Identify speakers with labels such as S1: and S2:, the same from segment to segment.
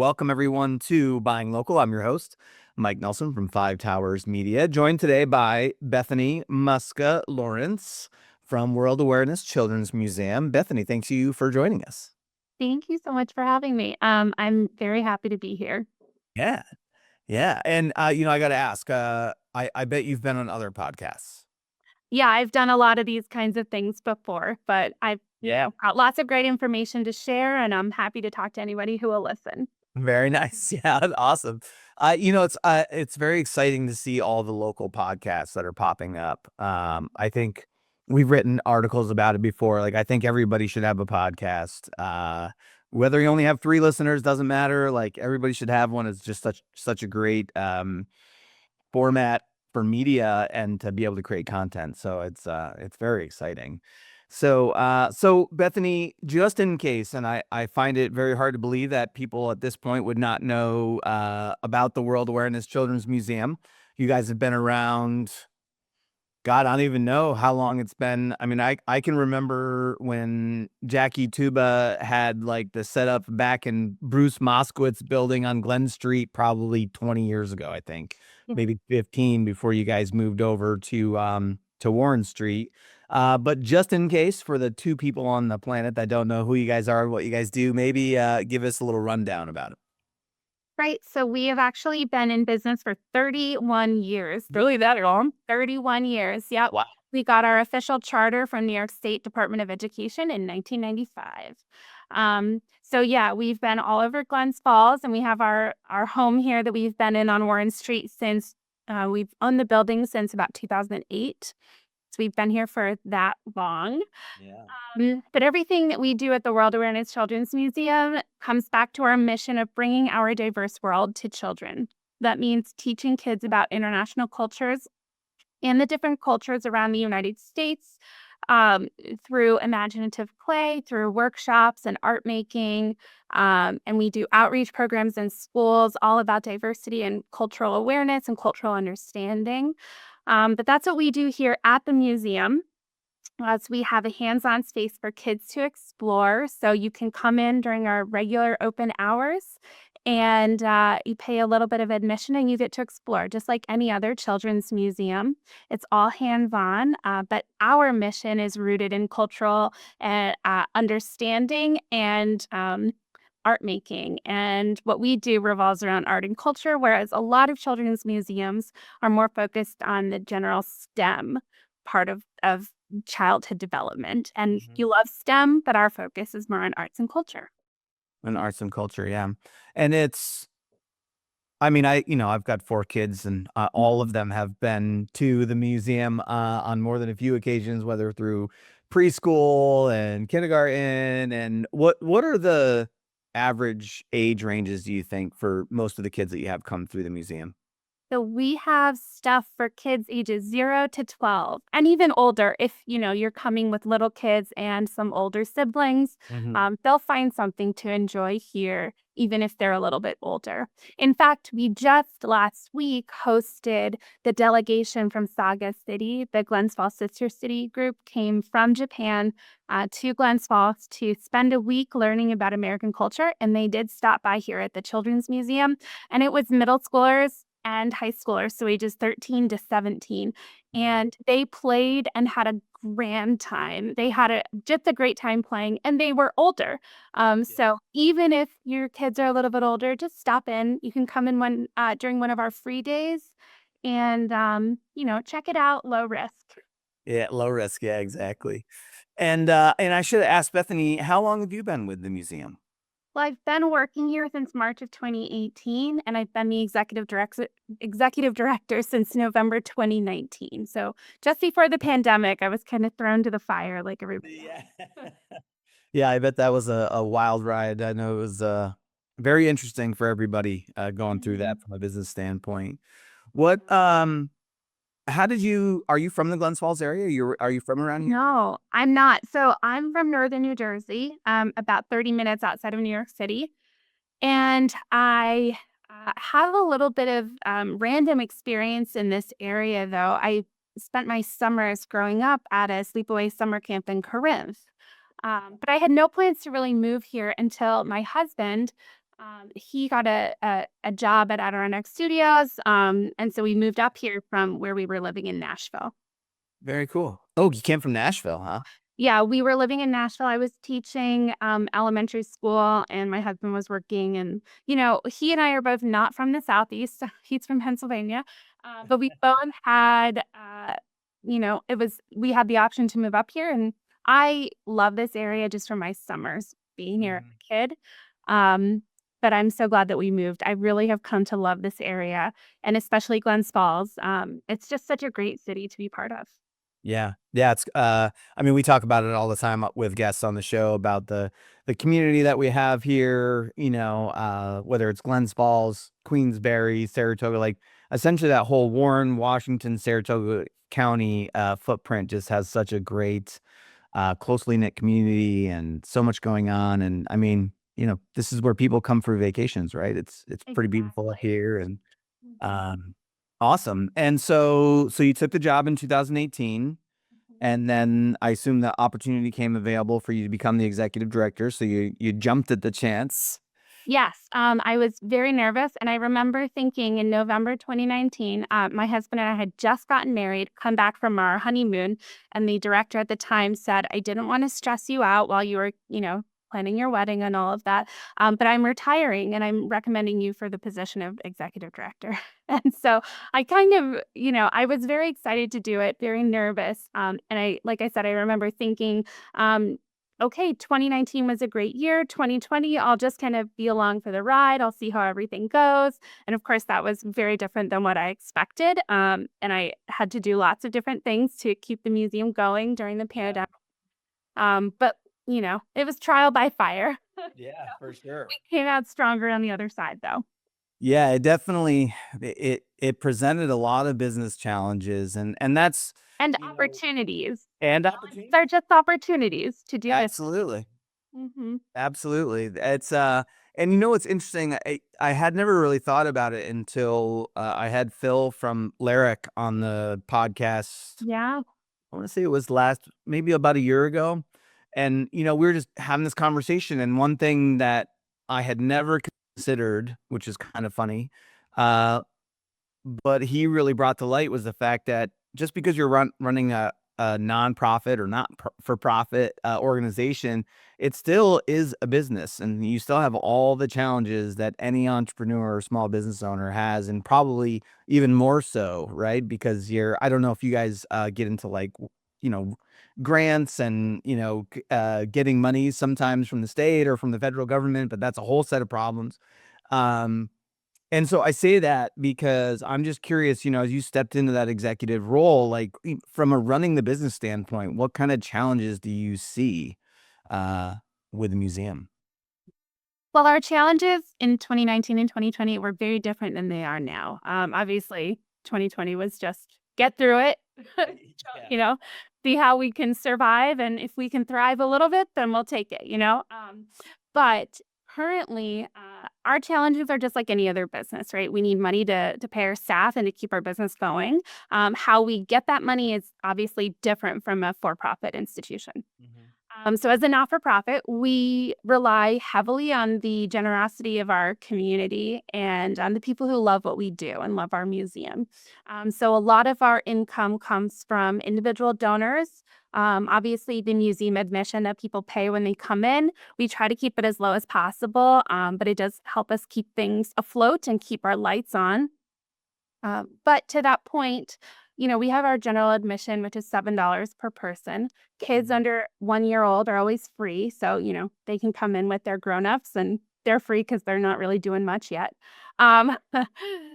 S1: welcome everyone to Buying Local. I'm your host, Mike Nelson from Five Towers Media, joined today by Bethanie Lawrence from World Awareness Children's Museum. Bethanie, thanks you for joining us.
S2: Thank you so much for having me. I'm very happy to be here.
S1: Yeah, yeah. And, I got to ask, I bet you've been on other podcasts.
S2: Yeah, I've done a lot of these kinds of things before, but I've
S1: Yeah.
S2: got lots of great information to share, and I'm happy to talk to anybody who will listen.
S1: Very nice. Yeah, awesome. It's very exciting to see all the local podcasts that are popping up. I think we've written articles about it before. Like, I think everybody should have a podcast. Whether you only have 3 listeners doesn't matter. Like, everybody should have one. It's just such a great format for media and to be able to create content. So it's very exciting. So Bethanie, just in case, and I find it very hard to believe that people at this point would not know about the World Awareness Children's Museum. You guys have been around. God, I don't even know how long it's been. I mean, I can remember when Jackie Tuba had like the setup back in Bruce Moskowitz building on Glen Street, probably 20 years ago, I think,
S2: Yeah.
S1: maybe 15 before you guys moved over to Warren Street. But just in case for the 2 people on the planet that don't know who you guys are, what you guys do, maybe give us a little rundown about it.
S2: Right. So we have actually been in business for 31 years. Really that long? 31 years. Yep.
S1: Wow.
S2: We got our official charter from New York State Department of Education in 1995. So yeah, we've been all over Glens Falls, and we have our home here that we've been in on Warren Street since we've owned the building since about 2008. So we've been here for that long.
S1: Yeah.
S2: But everything that we do at the World Awareness Children's Museum comes back to our mission of bringing our diverse world to children. That means teaching kids about international cultures and the different cultures around the United States through imaginative play, through workshops and art making. And we do outreach programs in schools all about diversity and cultural awareness and cultural understanding. But that's what we do here at the museum. As we have a hands-on space for kids to explore, so you can come in during our regular open hours, and you pay a little bit of admission, and you get to explore, just like any other children's museum. It's all hands-on, but our mission is rooted in cultural understanding and art making. And what we do revolves around art and culture, whereas a lot of children's museums are more focused on the general STEM part of childhood development. And
S1: Mhm.
S2: you love STEM, but our focus is more on arts and culture.
S1: And arts and culture, yeah. And I've got 4 kids and, all of them have been to the museum, on more than a few occasions, whether through preschool and kindergarten, and what are the average age ranges, do you think, for most of the kids that you have come through the museum?
S2: So we have stuff for kids ages 0 to 12 and even older. If, you're coming with little kids and some older siblings,
S1: Mhm.
S2: they'll find something to enjoy here, even if they're a little bit older. In fact, we just last week hosted the delegation from Saga City. The Glens Falls Sister City group came from Japan to Glens Falls to spend a week learning about American culture. And they did stop by here at the Children's Museum. And it was middle schoolers and high schoolers, so ages 13 to 17.
S1: Mhm.
S2: And they played and had a grand time. They had just a great time playing, and they were older.
S1: Yeah.
S2: So even if your kids are a little bit older, just stop in. You can come in during one of our free days and check it out, low risk.
S1: Yeah, low risk, yeah, exactly. And I should have asked Bethany, how long have you been with the museum?
S2: Well, I've been working here since March of 2018, and I've been the executive director since November 2019. So just before the pandemic, I was kind of thrown to the fire like everybody
S1: Yeah.
S2: else.
S1: Yeah, I bet that was a wild ride. I know it was, very interesting for everybody, going through that
S2: Mhm.
S1: from a business standpoint. What, how did you are you from the Glens Falls area? Are you from around here?
S2: No, I'm not. So I'm from northern New Jersey, about 30 minutes outside of New York City. And I have a little bit of random experience in this area, though. I spent my summers growing up at a sleepaway summer camp in Corinth. But I had no plans to really move here until my husband He got a job at Adirondack Studios, and so we moved up here from where we were living in Nashville.
S1: Very cool. Oh, you came from Nashville, huh?
S2: Yeah, we were living in Nashville. I was teaching, elementary school, and my husband was working, and, he and I are both not from the Southeast. He's from Pennsylvania, but we both had, we had the option to move up here, and I love this area just from my summers being here as
S1: Mhm.
S2: a kid. Um, but I'm so glad that we moved. I really have come to love this area, and especially Glens Falls. It's just such a great city to be part of.
S1: Yeah. Yeah, I mean, we talk about it all the time with guests on the show about the community that we have here, whether it's Glens Falls, Queensbury, Saratoga, like, essentially that whole Warren, Washington, Saratoga County, footprint just has such a great, closely knit community and so much going on, and, I mean, this is where people come for vacations, right? It's pretty beautiful
S2: Exactly.
S1: here, and,
S2: Mhm.
S1: um, awesome, and so you took the job in 2018.
S2: Mhm.
S1: And then I assume the opportunity came available for you to become the executive director, so you jumped at the chance.
S2: Yes, I was very nervous, and I remember thinking in November 2019, my husband and I had just gotten married, come back from our honeymoon, and the director at the time said, "I didn't want to stress you out while you were, planning your wedding and all of that, but I'm retiring, and I'm recommending you for the position of executive director." And so I kind of, I was very excited to do it, very nervous, and like I said, I remember thinking, um, okay, 2019 was a great year. 2020, I'll just kind of be along for the ride. I'll see how everything goes. And of course, that was very different than what I expected. And I had to do lots of different things to keep the museum going during the
S1: Yeah.
S2: pandemic. But, it was trial by fire.
S1: Yeah, for sure.
S2: We came out stronger on the other side, though.
S1: Yeah, it definitely it presented a lot of business challenges, and that's,
S2: And
S1: you know
S2: opportunities.
S1: and
S2: Challenges are
S1: opportunities.
S2: just opportunities to do it.
S1: Absolutely.
S2: Hmm.
S1: Absolutely. And what's interesting? I had never really thought about it until I had Phil from Lyric on the podcast.
S2: Yeah.
S1: I want to say it was maybe about a year ago. And, we were just having this conversation. And one thing that I had never considered, which is kind of funny, uh, but he really brought to light was the fact that just because you're running a nonprofit or not for profit organization, it still is a business, and you still have all the challenges that any entrepreneur or small business owner has, and probably even more so, right? Because I don't know if you guys get into like, you know, grants and, getting money sometimes from the state or from the federal government, but that's a whole set of problems. Um, and so I say that because I'm just curious, as you stepped into that executive role, like, from a running the business standpoint, what kind of challenges do you see uh, with the museum?
S2: Well, our challenges in 2019 and 2020 were very different than they are now. Obviously, 2020 was just get through it,
S1: Yeah.
S2: you know, see how we can survive. And if we can thrive a little bit, then we'll take it, But currently, our challenges are just like any other business, right? We need money to pay our staff and to keep our business going. How we get that money is obviously different from a for profit institution.
S1: Mhm.
S2: So, as a not for profit, we rely heavily on the generosity of our community and on the people who love what we do and love our museum. So, a lot of our income comes from individual donors. Obviously, the museum admission that people pay when they come in, we try to keep it as low as possible, but it does help us keep things afloat and keep our lights on. But to that point, we have our general admission, which is $7 per person. Kids
S1: Mhm.
S2: under 1 year old are always free. So, they can come in with their grown-ups and they're free because they're not really doing much yet. Um,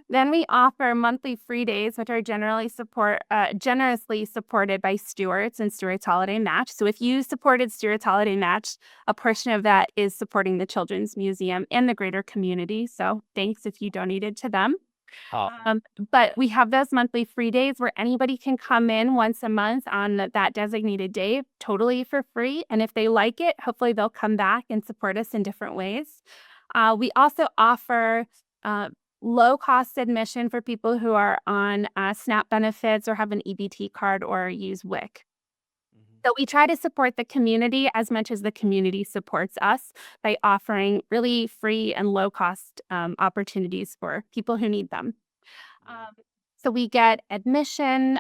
S2: then we offer monthly free days, which are generously supported by Stewart's and Stewart's Holiday Match. So if you supported Stewart's Holiday Match, a portion of that is supporting the Children's Museum and the greater community. So thanks if you donated to them.
S1: Awesome.
S2: Um, but we have those monthly free days where anybody can come in once a month on that designated day, totally for free. And if they like it, hopefully they'll come back and support us in different ways. We also offer uh, low cost admission for people who are on SNAP benefits or have an EBT card or use WIC. So we try to support the community as much as the community supports us by offering really free and low cost opportunities for people who need them. Um, so we get admission,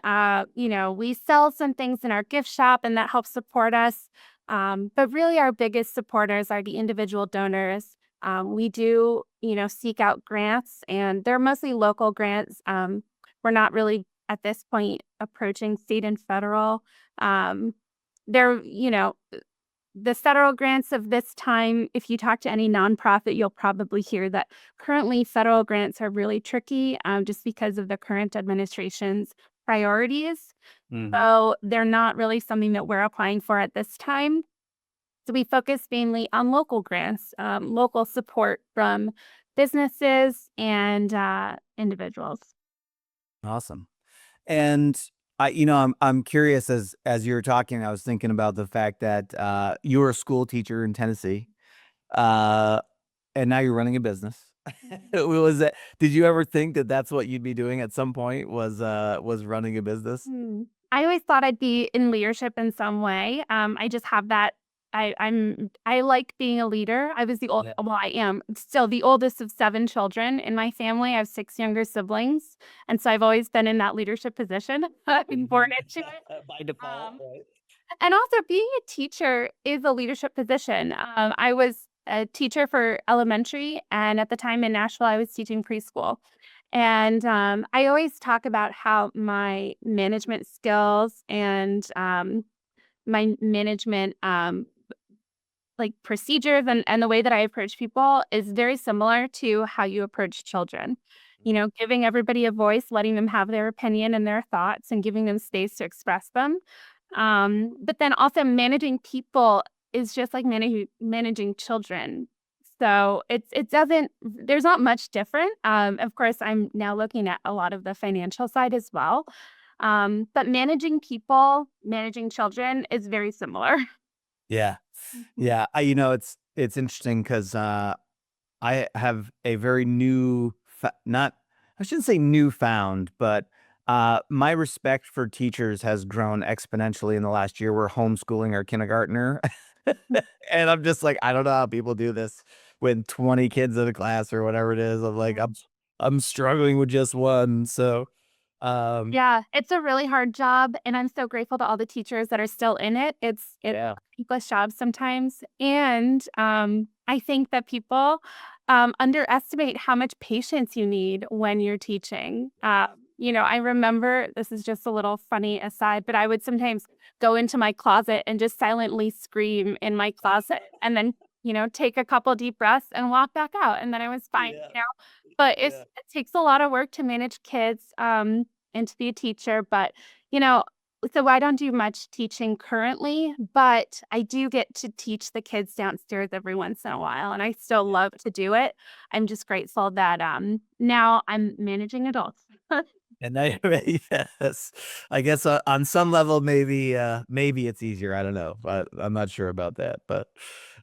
S2: we sell some things in our gift shop and that helps support us. But really our biggest supporters are the individual donors. We do, seek out grants and they're mostly local grants. We're not really at this point approaching state and federal. Um, they're, the federal grants of this time, if you talk to any nonprofit, you'll probably hear that currently federal grants are really tricky just because of the current administration's priorities.
S1: Mhm.
S2: So they're not really something that we're applying for at this time. So we focus mainly on local grants, local support from businesses and individuals.
S1: Awesome. And I'm curious as you were talking, I was thinking about the fact that you were a school teacher in Tennessee, uh, and now you're running a business. Was that? Did you ever think that that's what you'd be doing at some point? Was running a business?
S2: I always thought I'd be in leadership in some way. I just have that. I like being a leader. I was the old.
S1: Yeah.
S2: Well, I am still the oldest of 7 children in my family. I have 6 younger siblings, and so I've always been in that leadership position. I've been born into it.
S1: By default,
S2: Um,
S1: right?
S2: and also, being a teacher is a leadership position. I was a teacher for elementary, and at the time in Nashville, I was teaching preschool. And I always talk about how my management skills and my management like procedures and the way that I approach people is very similar to how you approach children. Giving everybody a voice, letting them have their opinion and their thoughts, and giving them space to express them. But then also managing people is just like managing children. So it doesn't there's not much different. Of course, I'm now looking at a lot of the financial side as well. But managing people, managing children is very similar.
S1: Yeah.
S2: Mhm.
S1: Yeah. It's interesting because I have a very not, I shouldn't say newfound, but my respect for teachers has grown exponentially in the last year. We're homeschooling our kindergartner. And I'm just like, I don't know how people do this with 20 kids in a class or whatever it is. I'm like, I'm struggling with just one. So, um,
S2: Yeah, it's a really hard job, and I'm so grateful to all the teachers that are still in it. It's
S1: yeah.
S2: a thankless job sometimes, and, I think that people, underestimate how much patience you need when you're teaching. I remember this is just a little funny aside, but I would sometimes go into my closet and just silently scream in my closet and then, take a couple deep breaths and walk back out, and then I was fine,
S1: Yeah.
S2: But
S1: Yeah.
S2: it takes a lot of work to manage kids, and to be a teacher, but, you know so I don't do much teaching currently, but I do get to teach the kids downstairs every once in a while, and I still
S1: Yeah.
S2: love to do it. I'm just grateful that, now I'm managing adults.
S1: And I yes. I guess, on some level, maybe it's easier, I don't know, but I'm not sure about that, but,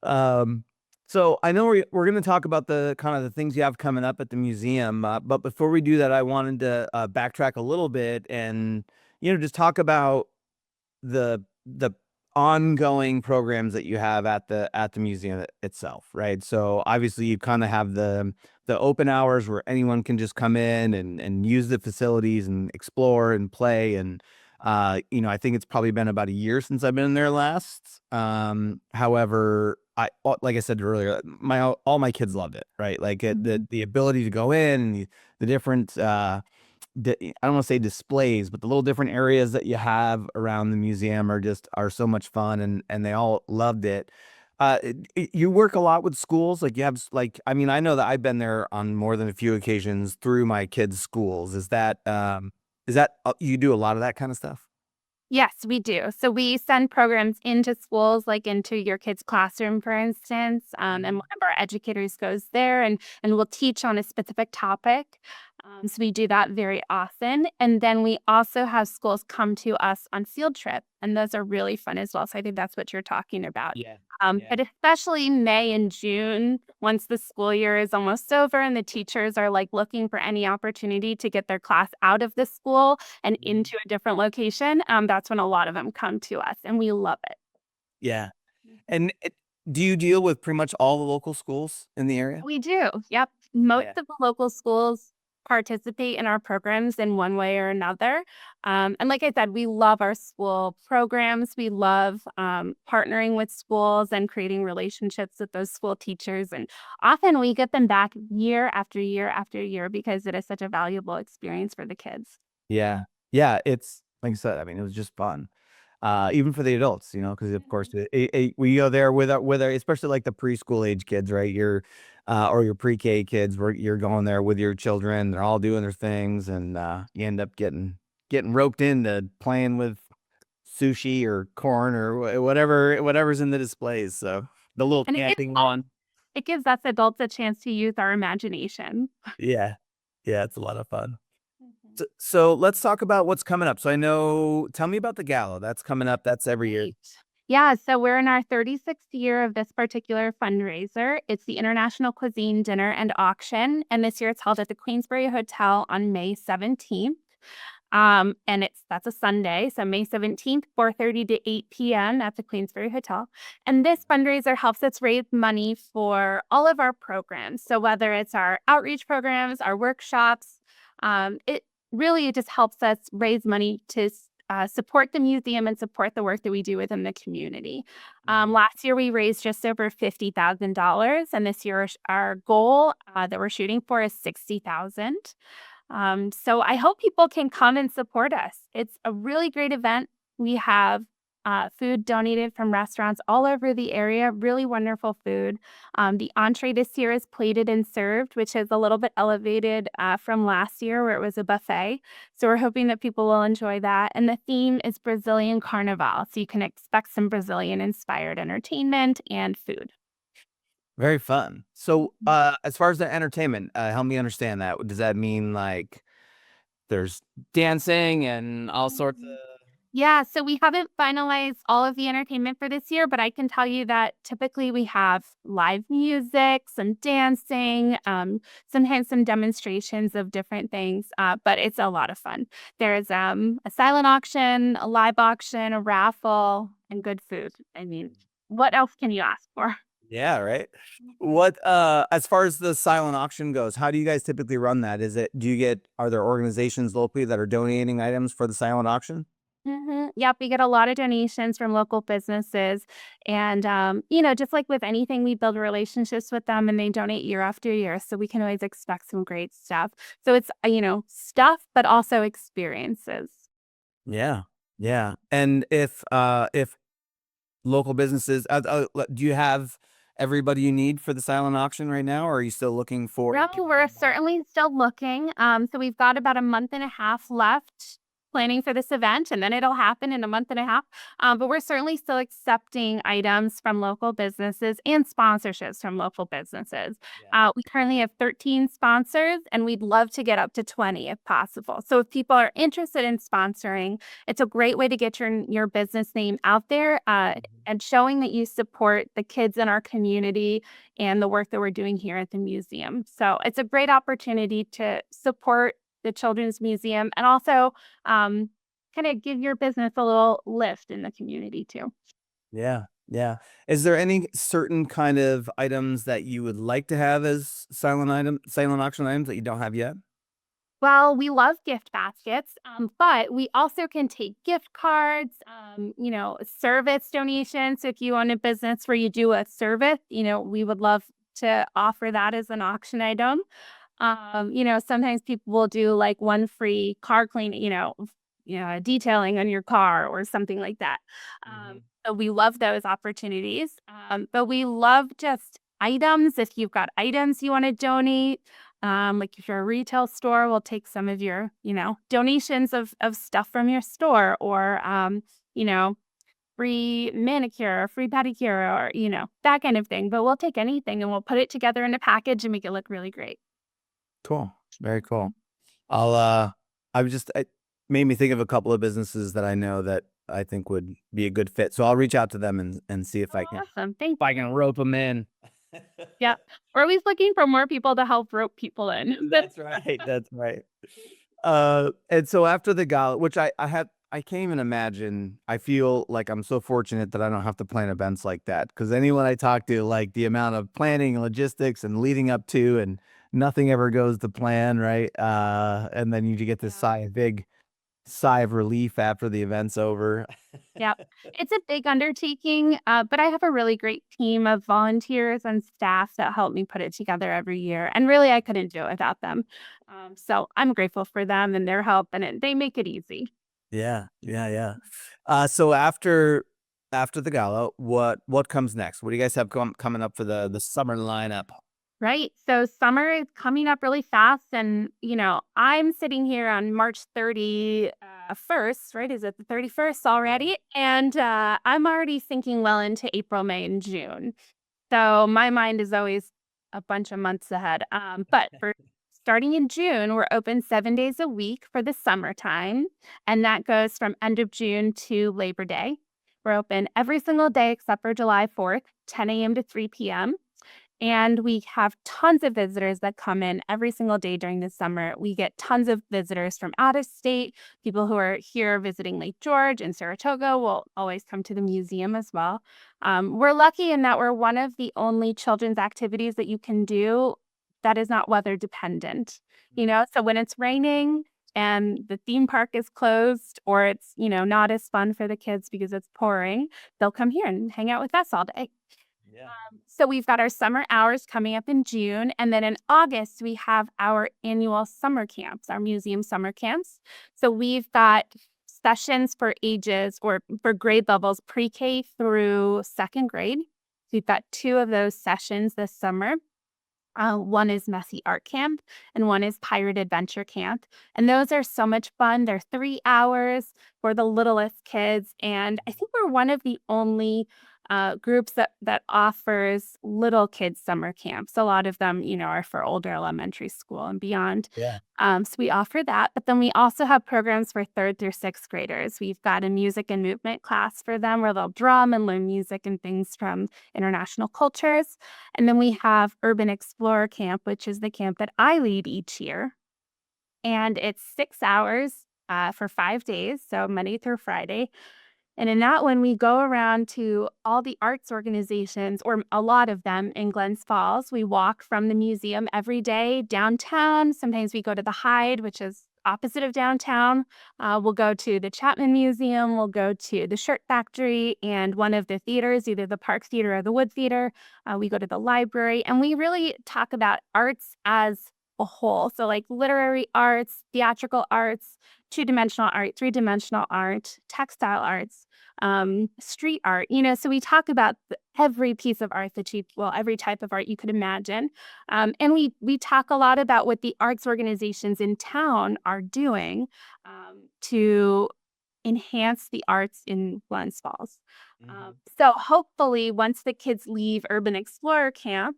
S1: um, so I know we're gonna talk about the kind of the things you have coming up at the museum, but before we do that, I wanted to, backtrack a little bit and, just talk about the ongoing programs that you have at the museum itself, right? So obviously you kind of have the open hours where anyone can just come in and use the facilities and explore and play and I think it's probably been about a year since I've been in there last. However, like I said earlier, my all my kids loved it, right? Like
S2: Mhm.
S1: the ability to go in and the different I don't wanna say displays, but the little different areas that you have around the museum are so much fun, and they all loved it. You work a lot with schools, like, you have I mean, I know that I've been there on more than a few occasions through my kids' schools. You do a lot of that kinda stuff?
S2: Yes, we do. So we send programs into schools, like into your kid's classroom, for instance, and
S1: Mhm.
S2: one of our educators goes there and will teach on a specific topic. So we do that very often. And then we also have schools come to us on field trip, and those are really fun as well. So I think that's what you're talking about.
S1: Yeah.
S2: But especially May and June, once the school year is almost over and the teachers are like looking for any opportunity to get their class out of the school and into a different location, that's when a lot of them come to us, and we love it.
S1: Yeah. And do you deal with pretty much all the local schools in the area?
S2: We do. Yep. Most
S1: Yeah.
S2: of the local schools participate in our programs in one way or another. And like I said, we love our school programs. We love partnering with schools and creating relationships with those school teachers. And often we get them back year after year after year because it is such a valuable experience for the kids.
S1: Yeah. Yeah, it's like I said, I mean, it was just fun. Even for the adults, because of course, we go there with our especially like the preschool age kids, right? Or your pre-K kids, where you're going there with your children. They're all doing their things, and you end up getting roped into playing with sushi or corn or whatever's in the displays. So the little
S2: And
S1: camping one.
S2: it gives us adults a chance to use our imagination.
S1: Yeah. Yeah, it's a lot of fun.
S2: Mhm.
S1: So let's talk about what's coming up. So tell me about the gala that's coming up. That's every year.
S2: Right. Yeah, so we're in our 36th year of this particular fundraiser. It's the International Cuisine Dinner and Auction, and this year it's held at the Queensbury Hotel on May 17th. And that's a Sunday, so May 17th, 4:30 to 8 p.m. at the Queensbury Hotel. And this fundraiser helps us raise money for all of our programs. So whether it's our outreach programs, our workshops, it really just helps us raise money to support the museum and support the work that we do within the community.
S1: Mhm.
S2: Last year, we raised just over $50,000, and this year, our goal that we're shooting for is 60,000. So I hope people can come and support us. It's a really great event. We have food donated from restaurants all over the area, really wonderful food. The entree this year is plated and served, which is a little bit elevated from last year where it was a buffet. So we're hoping that people will enjoy that. And the theme is Brazilian Carnival. So you can expect some Brazilian inspired entertainment and food.
S1: Very fun. So, as far as the entertainment, help me understand that. Does that mean like there's dancing and all sorts
S2: Mhm.
S1: of?
S2: Yeah, so we haven't finalized all of the entertainment for this year, but I can tell you that typically we have live music, some dancing, sometimes some demonstrations of different things, but it's a lot of fun. There's a silent auction, a live auction, a raffle, and good food. I mean, what else can you ask for?
S1: Yeah, right.
S2: Mhm.
S1: As far as the silent auction goes, how do you guys typically run that? Are there organizations locally that are donating items for the silent auction?
S2: Yep, we get a lot of donations from local businesses. And, just like with anything, we build relationships with them and they donate year after year. So we can always expect some great stuff. So it's, stuff, but also experiences.
S1: Yeah. Yeah. And if local businesses, do you have everybody you need for the silent auction right now, or are you still looking for
S2: No,
S1: people
S2: we're
S1: to buy?
S2: certainly still looking. So we've got about a month and a half left planning for this event, and then it'll happen in a month and a half. But we're certainly still accepting items from local businesses and sponsorships from local businesses.
S1: Yeah.
S2: We currently have 13 sponsors, and we'd love to get up to 20 if possible. So if people are interested in sponsoring, it's a great way to get your business name out there
S1: Mhm.
S2: and showing that you support the kids in our community and the work that we're doing here at the museum. So it's a great opportunity to support the Children's Museum and also um, kind of give your business a little lift in the community too.
S1: Yeah, yeah. Is there any certain kind of items that you would like to have as silent auction items that you don't have yet?
S2: Well, we love gift baskets, but we also can take gift cards, service donations. So if you own a business where you do a service, we would love to offer that as an auction item. Sometimes people will do like one free car clean, detailing on your car or something like that.
S1: Mhm.
S2: So we love those opportunities. But we love just items. If you've got items you want to donate, like if you're a retail store, we'll take some of your, donations of stuff from your store or, you know, free manicure or free pedicure or, that kind of thing. But we'll take anything and we'll put it together in a package and make it look really great.
S1: Cool. Very cool. I'll I was just it made me think of a couple of businesses that I know that I think would be a good fit. So I'll reach out to them and see if
S2: Oh,
S1: I can
S2: awesome. Thank
S1: rope them in.
S2: Yeah. We're always looking for more people to help rope people in.
S1: That's right. That's right. And so after the gala, which I can't even imagine. I feel like I'm so fortunate that I don't have to plan events like that. Because anyone I talk to, like the amount of planning and logistics and leading up to, and nothing ever goes to plan, right? And then you get this
S2: Yeah.
S1: big sigh of relief after the event's over.
S2: Yep. It's a big undertaking, but I have a really great team of volunteers and staff that help me put it together every year. And really, I couldn't do it without them. So I'm grateful for them and their help, and they make it easy.
S1: Yeah, yeah, yeah. So after the gala, what comes next? What do you guys have coming up for the summer lineup?
S2: Right. So summer is coming up really fast. And, I'm sitting here on March 31st, right? Is it the 31st
S1: Yeah.
S2: already? And I'm already thinking well into April, May, and June. So my mind is always a bunch of months ahead. But for starting in June, we're open 7 days a week for the summertime. And that goes from end of June to Labor Day. We're open every single day except for July 4th, 10 a.m. to 3 p.m. And we have tons of visitors that come in every single day during the summer. We get tons of visitors from out of state. People who are here visiting Lake George and Saratoga will always come to the museum as well. We're lucky in that we're one of the only children's activities that you can do that is not weather dependent. So when it's raining and the theme park is closed or it's, not as fun for the kids because it's pouring, they'll come here and hang out with us all day.
S1: Yeah.
S2: So we've got our summer hours coming up in June, and then in August, we have our annual summer camps, our museum summer camps. So we've got sessions for ages or for grade levels pre-K through second grade. We've got two of those sessions this summer. One is Messy Art Camp and one is Pirate Adventure Camp. And those are so much fun. They're 3 hours for the littlest kids. And I think we're one of the only groups that offers little kids summer camps. A lot of them, are for older elementary school and beyond.
S1: Yeah.
S2: So we offer that, but then we also have programs for third through sixth graders. We've got a music and movement class for them where they'll drum and learn music and things from international cultures. And then we have Urban Explorer Camp, which is the camp that I lead each year. And it's 6 hours for 5 days, so Monday through Friday. And in that one, we go around to all the arts organizations, or a lot of them in Glens Falls. We walk from the museum every day downtown. Sometimes we go to the Hyde, which is opposite of downtown. We'll go to the Chapman Museum. We'll go to the Shirt Factory and one of the theaters, either the Park Theater or the Wood Theater. We go to the library, and we really talk about arts as a whole. So, like literary arts, theatrical arts, two-dimensional art, three-dimensional art, textile arts, street art. So we talk about every piece of art every type of art you could imagine. And we talk a lot about what the arts organizations in town are doing to enhance the arts in Glens Falls.
S1: Mhm.
S2: So hopefully, once the kids leave Urban Explorer Camp,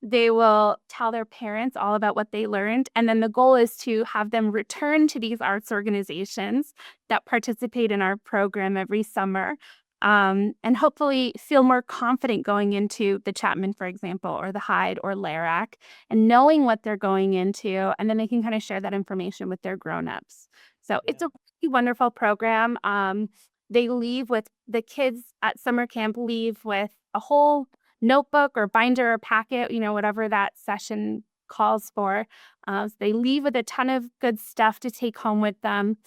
S2: they will tell their parents all about what they learned. And then the goal is to have them return to these arts organizations that participate in our program every summer. And hopefully feel more confident going into the Chapman, for example, or the Hyde or Larac, and knowing what they're going into. And then they can kind of share that information with their grown-ups. So it's
S1: Yeah.
S2: a really wonderful program. They leave with the kids at summer camp leave with a whole notebook or binder or packet, whatever that session calls for. So they leave with a ton of good stuff to take home with them.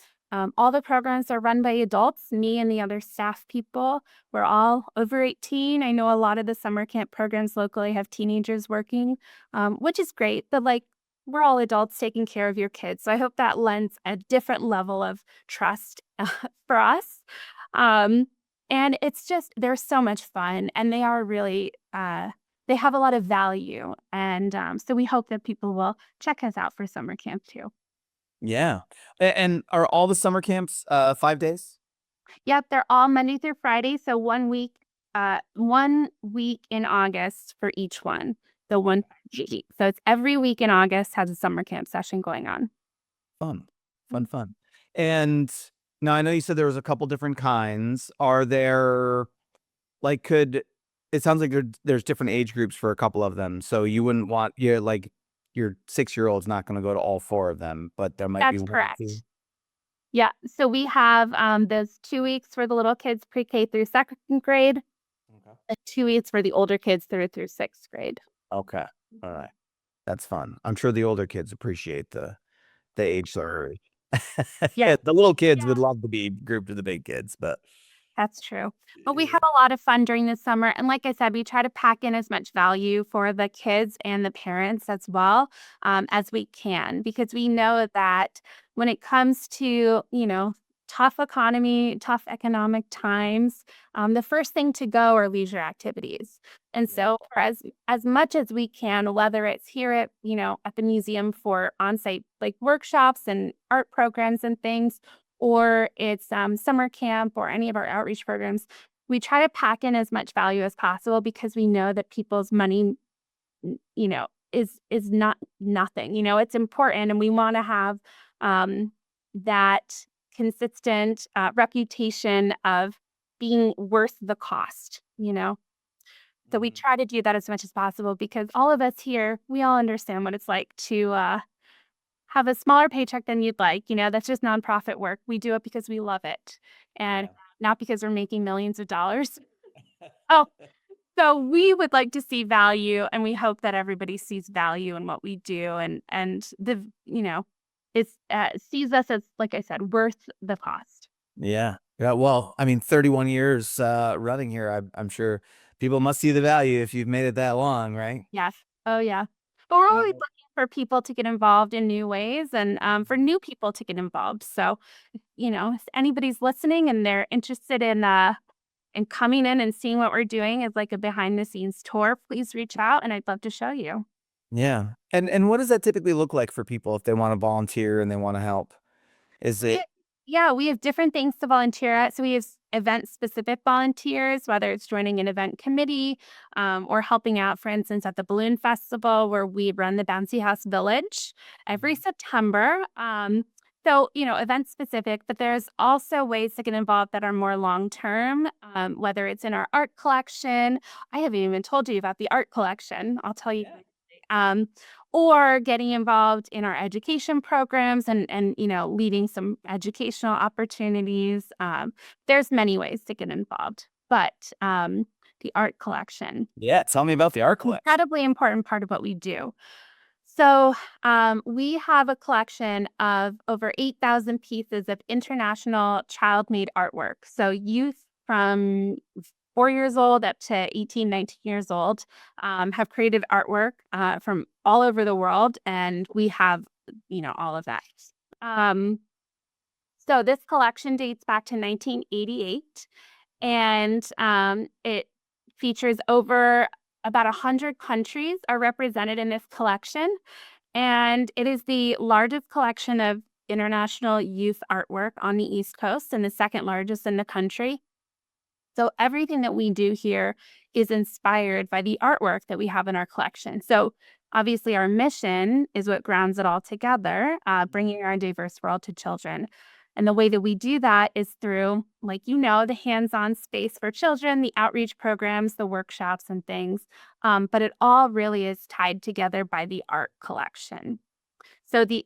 S2: All the programs are run by adults, me and the other staff people. We're all over 18. I know a lot of the summer camp programs locally have teenagers working, which is great, but we're all adults taking care of your kids. So I hope that lends a different level of trust for us. Um, and it's just, they're so much fun and they are really, they have a lot of value. And so we hope that people will check us out for summer camp too.
S1: Yeah. And are all the summer camps 5 days?
S2: Yep, they're all Monday through Friday. So 1 week in August for each one. The one week. So it's every week in August has a summer camp session going on.
S1: Fun,
S2: Mm.
S1: fun. And now I know you said there was a couple different kinds. Are there like could it sounds like there's different age groups for a couple of them. So you wouldn't want your 6-year-old's not going to go to all four of them, but there might be
S2: That's
S1: one or two.
S2: correct. Yeah, so we have, those 2 weeks for the little kids pre-K through 2nd grade,
S1: Okay.
S2: and 2 weeks for the older kids 3rd through 6th grade.
S1: Okay. All right. That's fun. I'm sure the older kids appreciate the age sorority.
S2: Yeah.
S1: Yeah, the little kids would
S2: Yeah.
S1: love to be grouped with the big kids, but
S2: That's true. But we
S1: yeah.
S2: have a lot of fun during the summer, and like I said, we try to pack in as much value for the kids and the parents as well, as we can, because we know that when it comes to, tough economy, tough economic times, the first thing to go are leisure activities. And
S1: Yeah.
S2: so for as much as we can, whether it's here at, at the museum for on-site like workshops and art programs and things, or it's summer camp or any of our outreach programs, we try to pack in as much value as possible because we know that people's money, is not nothing. It's important, and we want to have that consistent reputation of being worth the cost. So we
S1: Mhm.
S2: try to do that as much as possible because all of us here, we all understand what it's like to have a smaller paycheck than you'd like, that's just nonprofit work. We do it because we love it and
S1: Yeah.
S2: not because we're making millions of dollars. Oh, so we would like to see value and we hope that everybody sees value in what we do and it's sees us as, like I said, worth the cost.
S1: Yeah. Yeah, well, I mean, 31 years, running here, I'm sure people must see the value if you've made it that long, right?
S2: Yes. Oh, yeah. But we're
S1: And I
S2: always
S1: know.
S2: looking for people to get involved in new ways and for new people to get involved. So, if anybody's listening and they're interested in coming in and seeing what we're doing as like a behind the scenes tour, please reach out and I'd love to show you.
S1: Yeah. And what does that typically look like for people if they wanna volunteer and they wanna help? Is
S2: We
S1: it
S2: Yeah, we have different things to volunteer at. So we have event-specific volunteers, whether it's joining an event committee, or helping out, for instance, at the balloon festival where we run the Bouncy House Village every
S1: Mhm.
S2: September. So, event specific, but there's also ways to get involved that are more long term, whether it's in our art collection. I haven't even told you about the art collection. I'll tell you.
S1: Yeah.
S2: Um, or getting involved in our education programs and leading some educational opportunities. There's many ways to get involved, but the art collection,
S1: Yeah, tell me about the art collection.
S2: incredibly important part of what we do. So we have a collection of over 8,000 pieces of international child-made artwork. So youth from 4 years old up to 18, 19 years old have created artwork from all over the world, and we have, all of that. Um, so this collection dates back to 1988, and it features over about 100 countries are represented in this collection, and it is the largest collection of international youth artwork on the East Coast and the second largest in the country. So everything that we do here is inspired by the artwork that we have in our collection. So obviously, our mission is what grounds it all together,
S1: Mhm.
S2: bringing our diverse world to children. And the way that we do that is through, like the hands-on space for children, the outreach programs, the workshops, and things. But it all really is tied together by the art collection. So the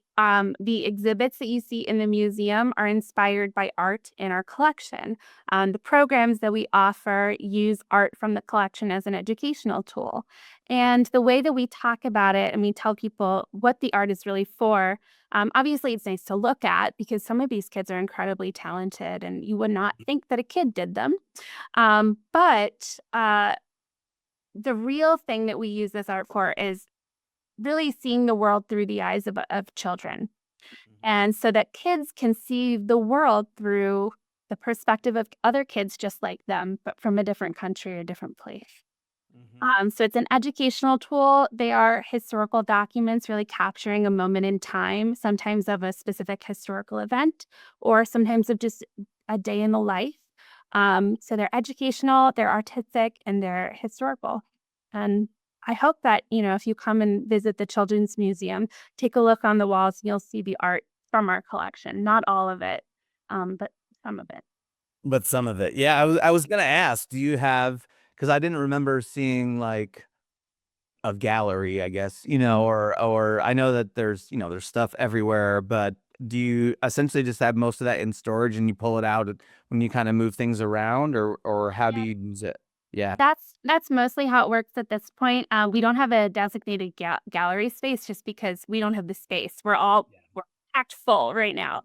S2: exhibits that you see in the museum are inspired by art in our collection. The programs that we offer use art from the collection as an educational tool. And the way that we talk about it and we tell people what the art is really for, obviously it's nice to look at because some of these kids are incredibly talented and you would not think that a kid did them. But the real thing that we use this art for is really seeing the world through the eyes of children.
S1: Mhm.
S2: And so that kids can see the world through the perspective of other kids just like them, but from a different country or different place.
S1: Mhm.
S2: So it's an educational tool. They are historical documents, really capturing a moment in time, sometimes of a specific historical event, or sometimes of just a day in the life. So they're educational, they're artistic, and they're historical. And I hope that, if you come and visit the Children's Museum, take a look on the walls, and you'll see the art from our collection. Not all of it, but some of it.
S1: But some of it. Yeah, I was gonna ask, do you have, because I didn't remember seeing, like, a gallery, I guess, or I know that there's stuff everywhere, but do you essentially just have most of that in storage and you pull it out when you kinda move things around, or how do
S2: Yeah.
S1: you use it? Yeah.
S2: That's mostly how it works at this point. We don't have a designated gallery space just because we don't have the space. We're packed full right now.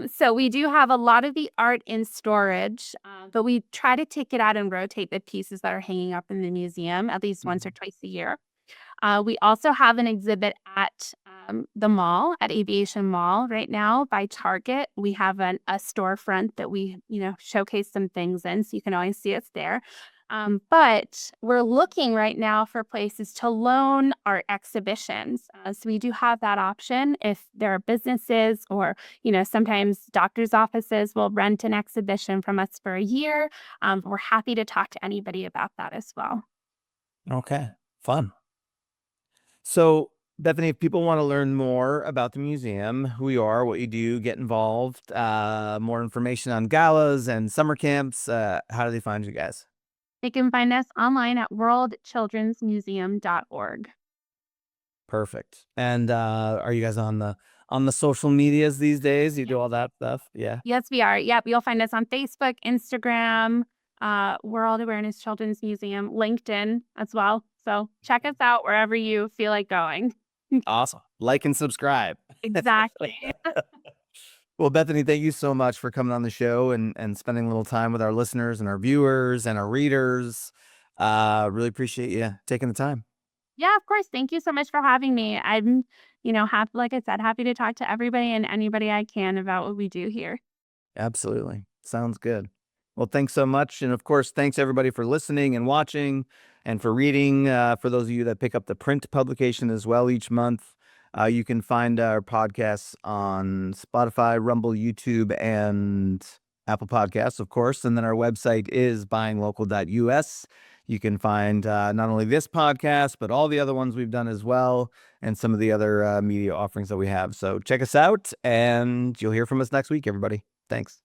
S2: So we do have a lot of the art in storage, but we try to take it out and rotate the pieces that are hanging up in the museum at least once or
S1: Mhm.
S2: twice a year. We also have an exhibit at the mall, at Aviation Mall right now by Target. We have a storefront that we, showcase some things in, so you can always see us there. But we're looking right now for places to loan our exhibitions. So we do have that option if there are businesses or, sometimes doctors' offices will rent an exhibition from us for a year. We're happy to talk to anybody about that as well.
S1: Okay, fun. So, Bethany, if people want to learn more about the museum, who you are, what you do, get involved, more information on galas and summer camps, how do they find you guys?
S2: They can find us online at worldchildrensmuseum.org.
S1: Perfect. And are you guys on the social medias these days? You
S2: Yes.
S1: do all that stuff? Yeah,
S2: Yes, we are. Yep, you'll find us on Facebook, Instagram, World Awareness Children's Museum, LinkedIn as well. So check us out wherever you feel like going.
S1: awesome. Like and subscribe.
S2: Exactly.
S1: Well, Bethany, thank you so much for coming on the show and spending a little time with our listeners and our viewers and our readers. Really appreciate you taking the time.
S2: Yeah, of course. Thank you so much for having me. I'm, like I said, happy to talk to everybody and anybody I can about what we do here.
S1: Absolutely. Sounds good. Well, thanks so much. And of course, thanks everybody for listening and watching and for reading. For those of you that pick up the print publication as well each month, you can find our podcasts on Spotify, Rumble, YouTube, and Apple Podcasts, of course. And then our website is buyinglocal.us. You can find not only this podcast, but all the other ones we've done as well, and some of the other media offerings that we have. So check us out, and you'll hear from us next week, everybody. Thanks.